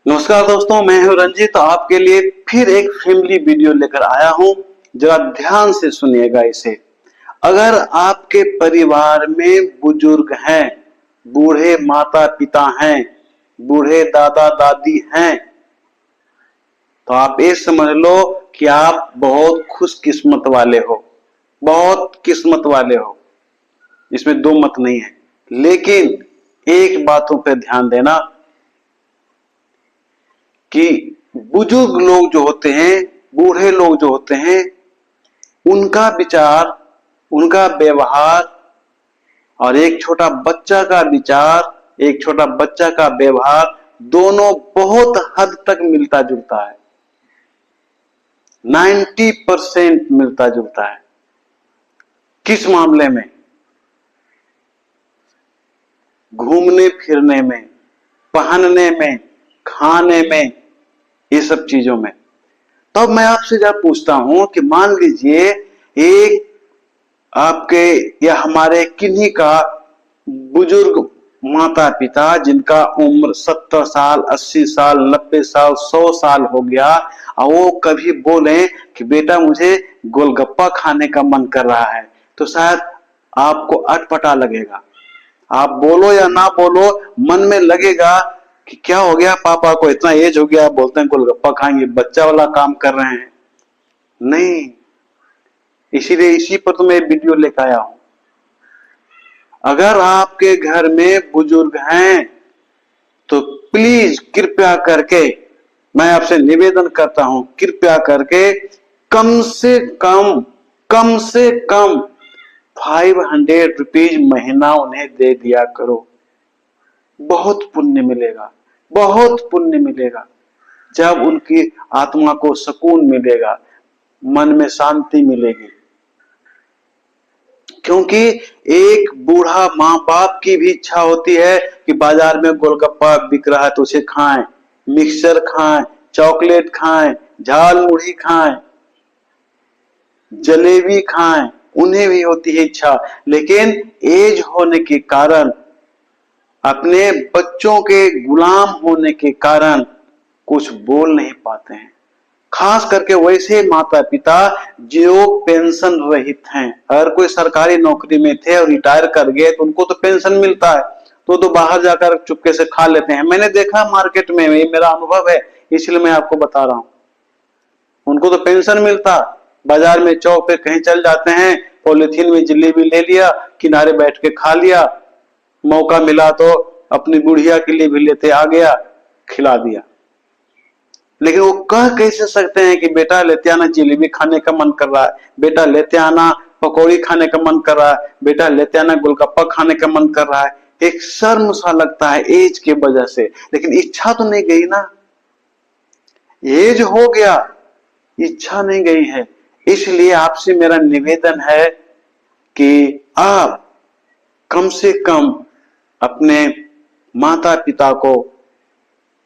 नमस्कार दोस्तों, मैं हूं रंजीत। तो आपके लिए फिर एक फैमिली वीडियो लेकर आया हूं। जरा ध्यान से सुनिएगा इसे। अगर आपके परिवार में बुजुर्ग हैं, बूढ़े माता पिता हैं, बूढ़े दादा दादी हैं, तो आप ये समझ लो कि आप बहुत खुशकिस्मत वाले हो, बहुत किस्मत वाले हो। इसमें दो मत नहीं है। लेकिन एक बातों पर ध्यान देना कि बुजुर्ग लोग जो होते हैं, बूढ़े लोग जो होते हैं, उनका विचार, उनका व्यवहार और एक छोटा बच्चा का विचार, एक छोटा बच्चा का व्यवहार दोनों बहुत हद तक मिलता जुलता है। 90% मिलता जुलता है। किस मामले में? घूमने फिरने में, पहनने में, खाने में, ये सब चीजों में। तब मैं आपसे जब पूछता हूं कि मान लीजिए एक आपके या हमारे किन्हीं का बुजुर्ग माता पिता जिनका उम्र 70 साल, 80 साल, 90 साल, 100 साल हो गया, और वो कभी बोले कि बेटा मुझे गोलगप्पा खाने का मन कर रहा है, तो शायद आपको अटपटा लगेगा। आप बोलो या ना बोलो, मन में लगेगा कि क्या हो गया, पापा को इतना एज हो गया, बोलते हैं गोलगप्पा खाएंगे, बच्चा वाला काम कर रहे हैं। नहीं, इसीलिए इसी पर तो मैं वीडियो लेकर आया हूं। अगर आपके घर में बुजुर्ग हैं तो प्लीज कृपया करके मैं आपसे निवेदन करता हूं, कृपया करके कम से कम 500 रुपीज महीना उन्हें दे दिया करो। बहुत पुण्य मिलेगा, बहुत पुण्य मिलेगा। जब उनकी आत्मा को सुकून मिलेगा, मन में शांति मिलेगी। क्योंकि एक बूढ़ा माँ बाप की भी इच्छा होती है कि बाजार में गोलगप्पा बिक रहा है तो उसे खाएं, मिक्सचर खाएं, चॉकलेट खाएं, झाल मुढ़ी खाएं, जलेबी खाएं, उन्हें भी होती है इच्छा। लेकिन एज होने के कारण, अपने बच्चों के गुलाम होने के कारण कुछ बोल नहीं पाते हैं। खास करके वैसे माता पिता जो पेंशन रहित हैं। अगर कोई सरकारी नौकरी में थे और रिटायर कर गए तो उनको तो पेंशन मिलता है, तो बाहर जाकर चुपके से खा लेते हैं। मैंने देखा मार्केट में, ये मेरा अनुभव है, इसलिए मैं आपको बता रहा हूं। उनको तो पेंशन मिलता, बाजार में चौक पे कहीं चल जाते हैं, पॉलिथीन में जलेबी ले लिया, किनारे बैठ के खा लिया, मौका मिला तो अपनी बुढ़िया के लिए भी लेते आ गया, खिला दिया। लेकिन वो कह कैसे सकते हैं कि बेटा लेते आना, जलेबी खाने का मन कर रहा है, बेटा लेते आना, पकौड़ी खाने का मन कर रहा है, बेटा लेते आना, गोलगप्पा खाने का मन कर रहा है। एक शर्म सा लगता है एज के वजह से। लेकिन इच्छा तो नहीं गई ना, एज हो गया, इच्छा नहीं गई है। इसलिए आपसे मेरा निवेदन है कि आप कम से कम अपने माता पिता को,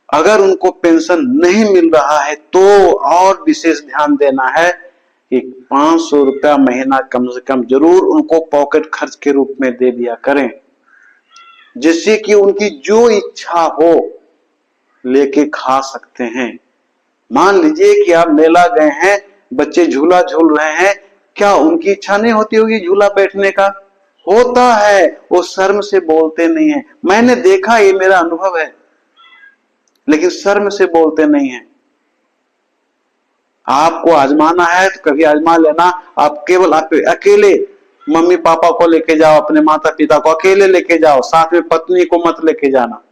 अगर उनको पेंशन नहीं मिल रहा है तो और विशेष ध्यान देना है कि 500 रुपया महीना कम से कम जरूर उनको पॉकेट खर्च के रूप में दे दिया करें, जिससे कि उनकी जो इच्छा हो लेके खा सकते हैं। मान लीजिए कि आप मेला गए हैं, बच्चे झूला झूल रहे हैं, क्या उनकी इच्छा नहीं होती होगी झूला बैठने का? होता है, वो शर्म से बोलते नहीं है। मैंने देखा, ये मेरा अनुभव है, लेकिन शर्म से बोलते नहीं है। आपको आजमाना है तो कभी आजमा लेना। आप केवल आप अकेले मम्मी पापा को लेके जाओ, अपने माता पिता को अकेले लेके जाओ, साथ में पत्नी को मत लेके जाना,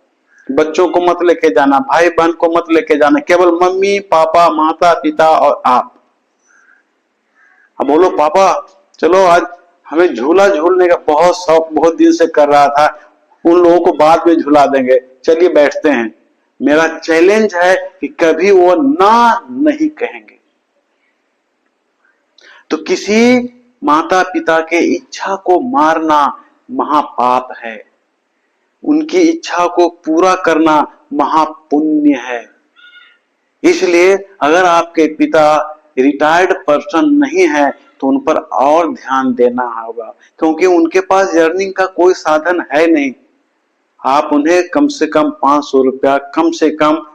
बच्चों को मत लेके जाना, भाई बहन को मत लेके जाना। केवल मम्मी पापा, माता पिता और आप। अब बोलो पापा चलो आज हमें झूला झूलने का बहुत शौक, बहुत दिन से कर रहा था, उन लोगों को बाद में झूला देंगे, चलिए बैठते हैं। मेरा चैलेंज है कि कभी वो ना नहीं कहेंगे। तो किसी माता पिता के इच्छा को मारना महापाप है, उनकी इच्छा को पूरा करना महापुण्य है। इसलिए अगर आपके पिता रिटायर्ड पर्सन नहीं है तो उन पर और ध्यान देना होगा, क्योंकि उनके पास अर्निंग का कोई साधन है नहीं। आप उन्हें कम से कम 500 रुपया कम से कम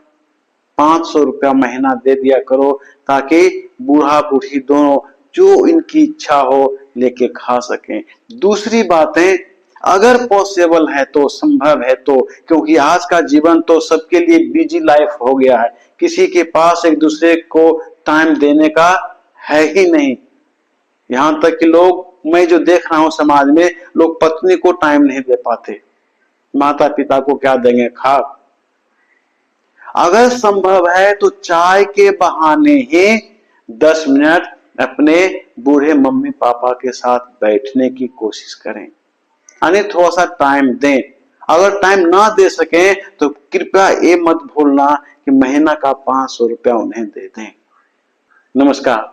500 रुपया महीना दे दिया करो, ताकि बूढ़ा बूढ़ी दोनों जो इनकी इच्छा हो लेके खा सकें। दूसरी बातें, अगर पॉसिबल है तो, संभव है तो, क्योंकि आज का जीवन तो सबके लिए बिजी लाइफ हो गया है, किसी के पास एक दूसरे को टाइम देने का है ही नहीं। यहां तक कि लोग, मैं जो देख रहा हूं समाज में, लोग पत्नी को टाइम नहीं दे पाते, माता पिता को क्या देंगे, खा। अगर संभव है तो चाय के बहाने ही 10 मिनट अपने बूढ़े मम्मी पापा के साथ बैठने की कोशिश करें, यानी थोड़ा सा टाइम दें। अगर टाइम ना दे सकें तो कृपया ये मत भूलना कि महीना का 500 रुपया उन्हें दे दें। नमस्कार।